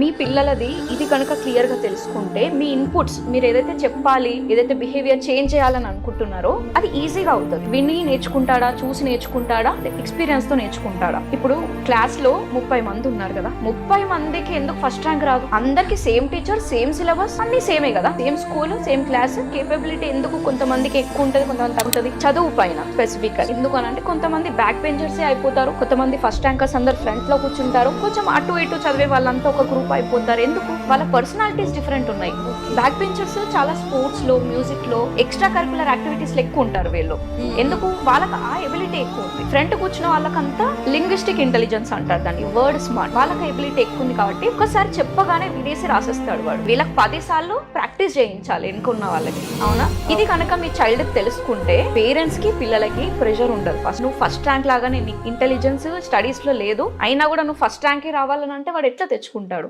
మీ పిల్లలది ఇది కనుక క్లియర్ గా తెలుసుకుంటే మీ ఇన్పుట్స్ మీరు ఏదైతే చెప్పాలి, ఏదైతే బిహేవియర్ చేంజ్ చేయాలని అనుకుంటున్నారో అది ఈజీగా అవుతుంది. విని నేర్చుకుంటాడా, చూసి నేర్చుకుంటాడా, ఎక్స్పీరియన్స్ తో నేర్చుకుంటాడా? ఇప్పుడు క్లాస్ లో 30 మంది ఉన్నారు కదా, 30 మందికి ఎందుకు ఫస్ట్ ర్యాంక్ రాదు? అందరికి సేమ్ టీచర్, సేమ్ సిలబస్, అన్ని సేమే కదా, same school, same class. Capability ఎందుకు కొంతమందికి ఎక్కువ ఉంటుంది, కొంతమంది తగ్గుతుంది? చదువు పైన స్పెసిఫిక్. ఎందుకు అని అంటే కొంతమంది బ్యాక్ బెంచర్సే అయిపోతారు, కొంతమంది ఫస్ట్ ర్యాంకర్స్ అందరు ఫ్రంట్ లో కూర్చుంటారు, కొంచెం అటు ఇటు చదివే వాళ్ళంతా ఒక గ్రూప్ అయిపోతారు. ఎందుకు? వాళ్ళ పర్సనాలిటీస్ డిఫరెంట్ ఉన్నాయి. బ్యాక్ బెంచర్స్ చాలా స్పోర్ట్స్ లో, మ్యూజిక్ లో, ఎక్స్ట్రా కరికులర్ యాక్టివిటీస్ లో ఎక్కువ ఉంటారు వీళ్ళు. ఎందుకు? వాళ్ళకి ఆ ఎబిలిటీ ఎక్కువ ఉంది. ఫ్రంట్ కూర్చున్న వాళ్ళకంతా లింగ్విస్టిక్ ఇంటెలిజెన్స్ అంటారు దాన్ని, వర్డ్ స్మార్ట్. వాళ్ళకి ఎబిలిటీ ఎక్కువ ఉంది కాబట్టి ఒకసారి చెప్పగానే విదేశీ రాసేస్తాడు వాడు. వీళ్ళకి 10 సార్లు ప్రాక్టీస్ చేయించాలి ఎన్నుకున్న వాళ్ళకి. అవునా? ఇది కనుక మీ చైల్డ్ తెలుసుకుంటే పేరెంట్స్ కి, పిల్లలకి ప్రెషర్ ఉండదు. ఫస్ట్ నువ్వు ఫస్ట్ ర్యాంక్ లాగానే ఇంటెలిజెన్స్ స్టడీస్ లో లేదు అయినా కూడా నువ్వు ఫస్ట్ ర్యాంక్ రావాలని అంటే వాడు ఎట్లా తెచ్చుకుంటాడు?